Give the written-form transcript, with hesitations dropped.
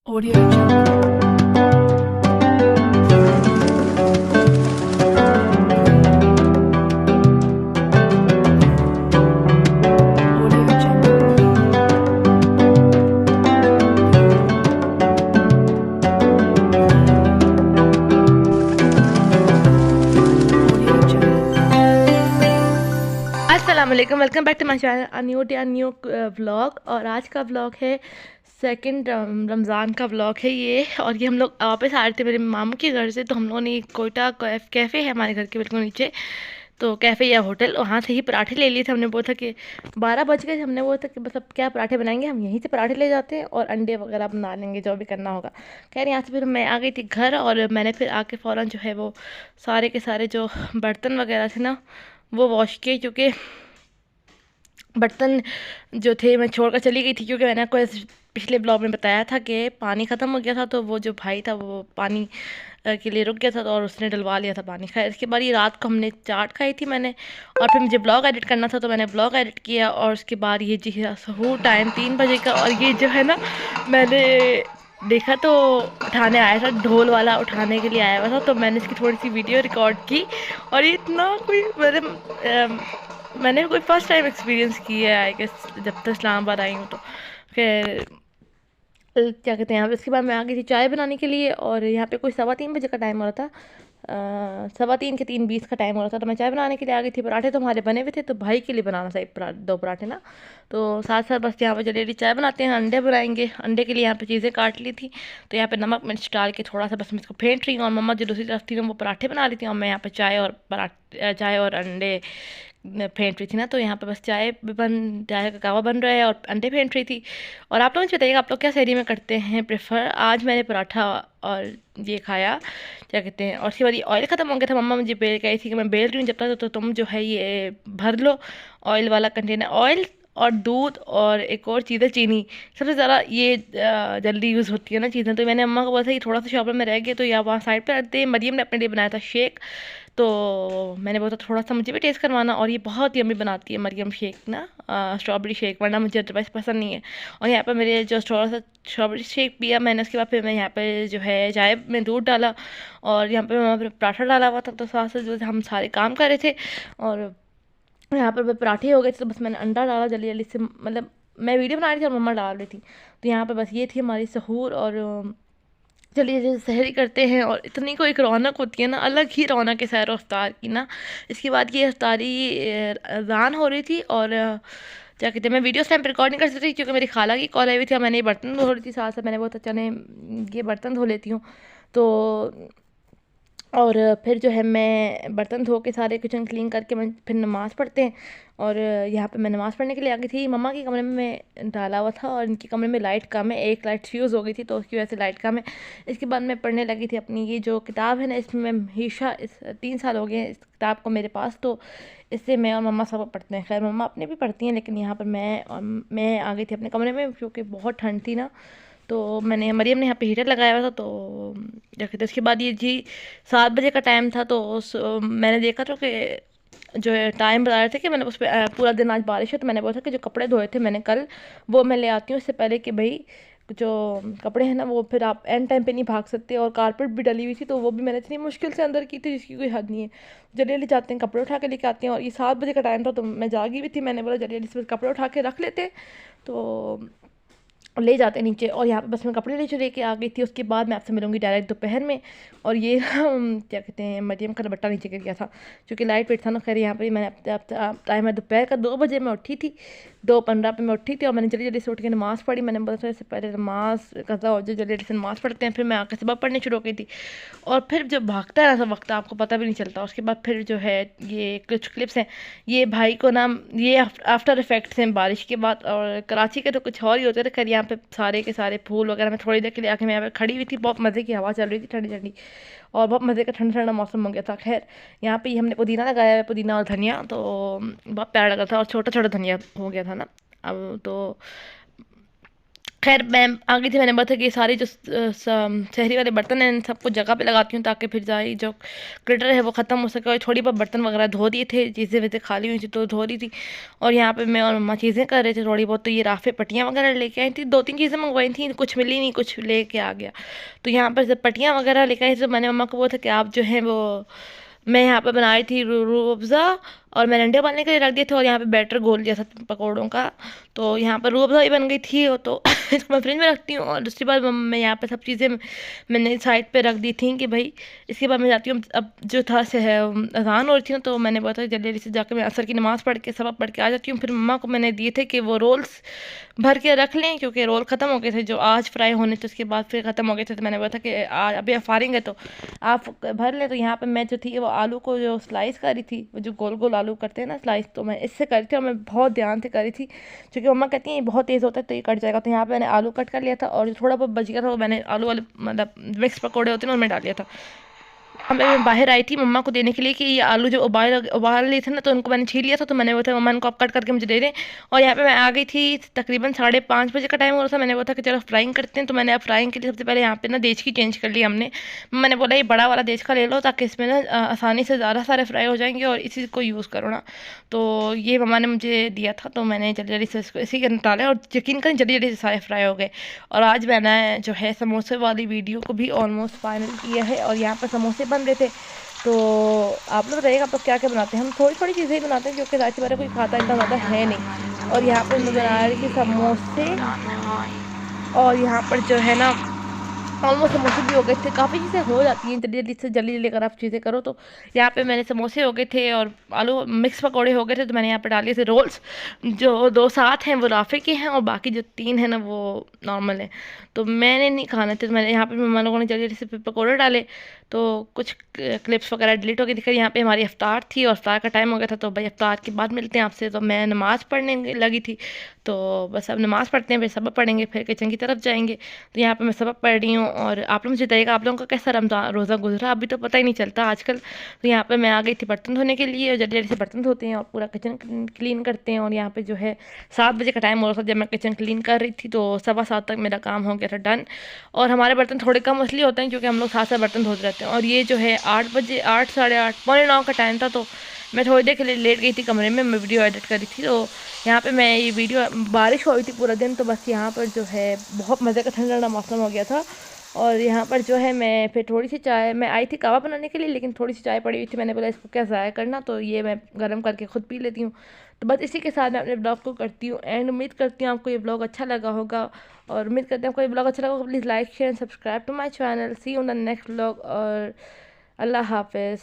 Audio Jungle. Audio Jungle. Audio Jungle. अस्सलाम वालेकुम, welcome back to my channel new vlog. और आज का व्लॉग है सेकंड रमज़ान का व्लॉग है ये। और ये हम लोग वापस आ रहे थे मेरे मामू के घर से, तो हम लोगों ने कोयटा कैफ़े है हमारे घर के बिल्कुल नीचे, तो कैफ़े या होटल, वहाँ से ही पराठे ले लिए थे। हमने बोला था कि 12 बज गए, हमने बोला था कि मतलब क्या पराठे बनाएंगे, हम यहीं से पराठे ले जाते हैं और अंडे वगैरह बना लेंगे जो भी करना होगा। खैर यहाँ से फिर मैं आ गई थी घर, और मैंने फिर आके फ़ौरन जो है वो सारे के सारे जो बर्तन वगैरह थे ना वो वॉश किए, क्योंकि बर्तन जो थे मैं छोड़कर चली गई थी, क्योंकि मैंने आपको पिछले ब्लॉग में बताया था कि पानी ख़त्म हो गया था, तो वो जो भाई था वो पानी के लिए रुक गया था, तो और उसने डलवा लिया था पानी। खैर इसके बाद ये रात को हमने चाट खाई थी मैंने, और फिर मुझे ब्लॉग एडिट करना था तो मैंने ब्लॉग एडिट किया। और उसके बाद ये जी सहूर टाइम 3 बजे का, और ये जो है ना मैंने देखा तो उठाने आया था, ढोल वाला उठाने के लिए आया हुआ था, तो मैंने इसकी थोड़ी सी वीडियो रिकॉर्ड की। और ये इतना कोई मैंने कोई फर्स्ट टाइम एक्सपीरियंस की है आई गेस, जब तक इस्लामाबाद आई हूँ तो। फिर क्या कहते हैं, अब इसके बाद मैं आ गई थी चाय बनाने के लिए, और यहाँ पे कोई 3:15 बजे का टाइम हो रहा था, 3:15 के 3:20 का टाइम हो रहा था, तो मैं चाय बनाने के लिए आ गई थी। पराठे तो हमारे बने हुए थे, तो भाई के लिए बनाना था एक दो पराठे ना, तो साथ साथ बस यहाँ पर जल्दी चाय बनाते हैं, अंडे बनाएंगे। अंडे के लिए यहाँ पे चीज़ें काट ली थी, तो यहाँ पे नमक मिर्च डाल के थोड़ा सा बस मैं इसको फेंट रही हूँ, और मम्मा जो दूसरी तरफ थी ना वो पराठे बना रही थी, और मैं यहाँ पे चाय और अंडे फेंट रही थी ना। तो यहाँ पे बस चाय का कहवा बन रहा है और अंडे फेंट रही थी। और आप लोग मुझे बताइएगा, आप लोग क्या शहरी में करते हैं प्रेफर। आज मैंने पराठा और ये खाया, क्या कहते हैं, और उसके बाद ये ऑयल ख़त्म हो गया था। मम्मा मुझे बेल कही थी कि मैं बेल रही हूँ जब तक, तो तुम जो है ये भर लो ऑयल वाला कंटेनर। ऑयल और दूध और एक और चीज़ है चीनी, सबसे ज़्यादा ये जल्दी यूज़ होती है ना चीज़ें। तो मैंने अम्मा को बोला था ये थोड़ा सा शॉपर में रह गया, तो या वहाँ साइड पर रख दे। मरियम ने अपने लिए बनाया था शेक, तो मैंने बोला था थोड़ा सा मुझे भी टेस्ट करवाना। और ये बहुत यम्मी बनाती है मरियम शेक ना, स्ट्रॉबेरी शेक, वरना मुझे अदरवाइज़ पसंद नहीं है। और यहाँ पर मेरे जो थोड़ा सा स्ट्रॉबेरी शेक पिया मैंने, उसके बाद फिर मैं यहाँ पे जो है चाय में दूध डाला, और यहाँ पे वहाँ पर पराठा डाला हुआ था, तो साथ साथ जो हम सारे काम कर रहे थे। और यहाँ पर पराठे हो गए थे, तो बस मैंने अंडा डाला जल्दी जल्दी से, मतलब मैं वीडियो बना रही थी और मम्मा डाल रही थी। तो यहाँ पर बस ये थी हमारी सहूर, और चलिए जैसे सहरी करते हैं। और इतनी को एक रौनक होती है ना, अलग ही रौनक है सैर और इफ्तार की ना। इसके बाद ये इफ्तारी अज़ान हो रही थी, और क्या कहते हैं, मैं वीडियो उस टाइम पर रिकॉर्ड नहीं कर सकती क्योंकि मेरी खाला की कॉल आई हुई थी, और मैंने ये बर्तन धो रही थी साथ साथ। मैंने बहुत अच्छा ने ये बर्तन धो लेती हूँ, तो और फिर जो है मैं बर्तन धो के सारे किचन क्लीन करके मैं फिर नमाज़ पढ़ते हैं। और यहाँ पे मैं नमाज़ पढ़ने के लिए आ गई थी। मम्मा के कमरे में मैं डाला हुआ था, और इनके कमरे में लाइट कम है, एक लाइट फ्यूज़ हो गई थी, तो उसकी वजह से लाइट कम है। इसके बाद मैं पढ़ने लगी थी अपनी ये जो किताब है ना, इसमें मैं हमेशा इस 3 साल हो गए हैं इस किताब को मेरे पास, तो इससे मैं और मम्मा सब पढ़ते हैं। खैर मम्मा अपने भी पढ़ती हैं, लेकिन यहाँ पर मैं आ गई थी अपने कमरे में क्योंकि बहुत ठंड थी ना। तो मरियम ने यहाँ पे हीटर लगाया हुआ था, तो क्या कहते हैं, उसके बाद ये जी 7 बजे का टाइम था, तो मैंने देखा था कि जो है टाइम बता रहे थे कि मैंने उस पर पूरा दिन आज बारिश है, तो मैंने बोला था कि जो कपड़े धोए थे मैंने कल, वो मैं ले आती हूँ इससे पहले कि भाई जो कपड़े हैं ना वो फिर आप एंड टाइम पे नहीं भाग सकते। और कारपेट भी डली हुई थी, तो वो भी मैंने इतनी मुश्किल से अंदर की थी जिसकी कोई हद नहीं है। जल्दी जल्दी जाते हैं कपड़े उठा के लेके आते हैं, और ये 7 बजे का टाइम था, तो मैं जागी हुई थी। मैंने बोला जल्दी जल्दी से कपड़े उठा के रख लेते, तो ले जाते नीचे। और यहाँ पे बस मैं कपड़े नीचे लेके आ गई थी। उसके बाद मैं आपसे मिलूंगी डायरेक्ट दोपहर में। और ये क्या कहते हैं, मरियम का दुपट्टा नीचे गिर गया था क्योंकि लाइट वेट था ना। खैर यहाँ पे मैंने टाइम है दोपहर का 2 बजे मैं उठी थी, 2:15 पे मैं उठी थी, और मैंने जल्दी जल्दी से उठ के नमाज़ पढ़ी। मैंने बोला था इससे पहले नमाज कज़ा हो जाए, जल्दी जल्दी से नमाज़ पढ़ते हैं। फिर मैं आकर सुबह पढ़नी शुरू हो गई थी, और फिर जब भागता है ना सब वक्त आपको पता भी नहीं चलता। उसके बाद फिर जो है ये कुछ क्लिप्स हैं, ये भाई को नाम ये आफ्टर इफेक्ट्स हैं बारिश के बाद। और कराची के तो कुछ और ही होते थे। खैर यहाँ पे सारे के सारे फूल वगैरह मैं थोड़ी देर के लिए आके मैं यहाँ पे खड़ी हुई थी, बहुत मज़े की हवा चल रही थी ठंडी ठंडी, और बहुत मज़े का ठंडा ठंडा मौसम हो गया था। खैर यहाँ पे हमने पुदीना लगाया है, पुदीना और धनिया, तो बहुत प्यारा लगा था, और छोटा छोटा धनिया हो गया था ना अब तो। खैर मैं आ गई थी, मैंने बताया कि ये सारे जो शहरी वाले बर्तन हैं इन सबको जगह पे लगाती हूँ ताकि फिर जाए जो क्लिटर है वो ख़त्म हो सके। और थोड़ी बहुत बर्तन वगैरह धो दिए थे, चीज़ें वैसे खाली हुई थी तो धो रही थी। और यहाँ पे मैं और मम्मा चीज़ें कर रहे थे थोड़ी बहुत। तो ये राफ़े पट्टियाँ वगैरह लेके आई थी, 2-3 चीज़ें मंगवाई थी, कुछ मिली नहीं, कुछ लेके आ गया। तो यहाँ पर जब पट्टियाँ वगैरह लेके आई तो मैंने मम्मा को बोला था कि आप जो है वो, मैं यहाँ पे बना रही थी रूह अफ़ज़ा, और मैंने अंडे उबालने के लिए रख दिए थे और यहाँ पे बैटर घोल दिया था पकौड़ों का। तो यहाँ पर रूह अफ़ज़ा ही बन गई थी वो तो इसको मैं फ्रिज में रखती हूँ। और दूसरी बात मैं यहाँ पे सब चीज़ें मैंने साइड पे रख दी थी कि भाई इसके बाद मैं जाती हूँ। अब जो था से है अज़ान हो रही थी ना, तो मैंने बोला था जल्दी जल्दी से जाकर मैं असर की नमाज़ पढ़ के सबक पढ़ के आ जाती हूँ। फिर मम्मा को मैंने दिए थे कि वो रोल्स भर के रख लें, क्योंकि रोल ख़त्म हो गए थे जो आज फ्राई होने थे, उसके बाद फिर ख़त्म हो गए थे। तो मैंने बोला था कि अभी आप फारिग है तो आप भर लें। तो यहाँ पे मैं जो थी वो आलू को जो स्लाइस करी थी, वो जो गोल गोल आलू करते हैं ना स्लाइस, तो मैं इससे करी थी और मैं बहुत ध्यान से करी थी क्योंकि मम्मा कहती हैं ये बहुत तेज़ होता है तो ये कट जाएगा। तो यहाँ पे मैंने आलू कट कर लिया था और जो थोड़ा बहुत बच गया था वो मैंने आलू वाले मतलब मिक्स पकौड़े होते हैं ना उनमें डाल दिया था। मैं बाहर आई थी मम्मा को देने के लिए कि ये आलू जो उबाल लिए थे ना, तो उनको मैंने छील लिया था। तो मैंने बोला मम्मा इनको आप कट करके मुझे दे दें। और यहाँ पे मैं आ गई थी तकरीबन 5:30 बजे का टाइम हो रहा था। मैंने बोला था कि चलो फ्राइंग करते हैं। तो मैंने अब फ्राइंग के लिए सबसे पहले यहाँ पे ना देचकी चेंज कर ली हमने। मैंने बोला ये बड़ा वाला देचका ले लो ताकि इसमें ना आसानी से ज़्यादा सारे फ्राई हो जाएंगे और इसी को यूज़ करो ना। तो ये मम्मा ने मुझे दिया था, तो मैंने जल्दी जल्दी से इसको इसी के अंदर डाला और यकीन करें जल्दी जल्दी से सारे फ्राई हो गए। और आज मैंने जो है समोसे वाली वीडियो को भी ऑलमोस्ट फाइनल किया है और यहाँ पर समोसे बन रहे थे। तो आप लोग बताइएगा आप लोग क्या क्या बनाते हैं। हम थोड़ी थोड़ी चीज़ें ही बनाते हैं क्योंकि रात बार कोई खाता इतना ज़्यादा है नहीं। और यहाँ पर मैं बना रही थी समोसे, और यहाँ पर जो है ना ऑलमोस्ट समोसे भी हो गए थे। काफ़ी चीज़ें हो जाती हैं जल्दी जल्दी से, जल्दी जल्दी अगर आप चीज़ें करो तो। यहाँ पे मैंने समोसे हो गए थे और आलू मिक्स पकौड़े हो गए थे। तो मैंने यहाँ पे डाले थे रोल्स, जो 2 साथ हैं वो राफ़े के हैं और बाकी जो 3 हैं ना वो नॉर्मल हैं। तो मैंने नहीं खाने थे, तो मैंने यहाँ पे मम्मा लोगों ने जल्दी जल्दी से फिर पकौड़े डाले। तो कुछ क्लिप्स वगैरह डिलीट हो गई दिखाई। यहाँ पे हमारी इफ्तार थी और इफ्तार का टाइम हो गया था, तो भाई इफ्तार के बाद मिलते हैं आपसे। तो मैं नमाज़ पढ़ने लगी थी, तो बस अब नमाज़ पढ़ते हैं फिर सबक पढ़ेंगे, फिर किचन की तरफ जाएंगे। तो यहाँ पे मैं सबक पढ़ रही हूँ और आप लोग मुझे बताइएगा आप लोगों का कैसा रमज़ान रोज़ा गुजरा, अभी तो पता ही नहीं चलता आजकल। तो यहाँ पे मैं आ गई थी बर्तन धोने के लिए और जल्दी जल्दी से बर्तन धोते हैं और पूरा किचन क्लीन करते हैं। और यहाँ पे जो है 7 बजे का टाइम हो रहा था जब मैं किचन क्लीन कर रही थी, तो 7:15 तक मेरा काम हो गया था डन। और हमारे बर्तन थोड़े कम इसलिए होते हैं क्योंकि हम लोग साथ साथ बर्तन धोते रहते हैं। और ये जो है 8 बजे 8 साढ़े 8 पौने 9 का टाइम था, तो मैं थोड़ी देर के लिए लेट गई थी कमरे में, मैं वीडियो एडिट करी थी। तो यहाँ पे मैं ये वीडियो, बारिश हो रही थी पूरा दिन, तो बस यहाँ पर जो है बहुत मज़े का ठंडा ठंडा मौसम हो गया था। और यहाँ पर जो है मैं फिर थोड़ी सी चाय, मैं आई थी कहवा बनाने के लिए लेकिन थोड़ी सी चाय पड़ी हुई थी, मैंने बोला इसको क्या ज़ाया करना, तो ये मैं गर्म करके ख़ुद पी लेती हूँ। तो बस इसी के साथ मैं अपने ब्लॉग को करती हूँ एंड। उम्मीद करती हूँ आपको ये ब्लॉग अच्छा लगा होगा और उम्मीद करते हैं आपको ये ब्लॉग अच्छा लगा होगा। Please like share and subscribe to my channel. See you in the next blog और अल्लाह हाफिज़।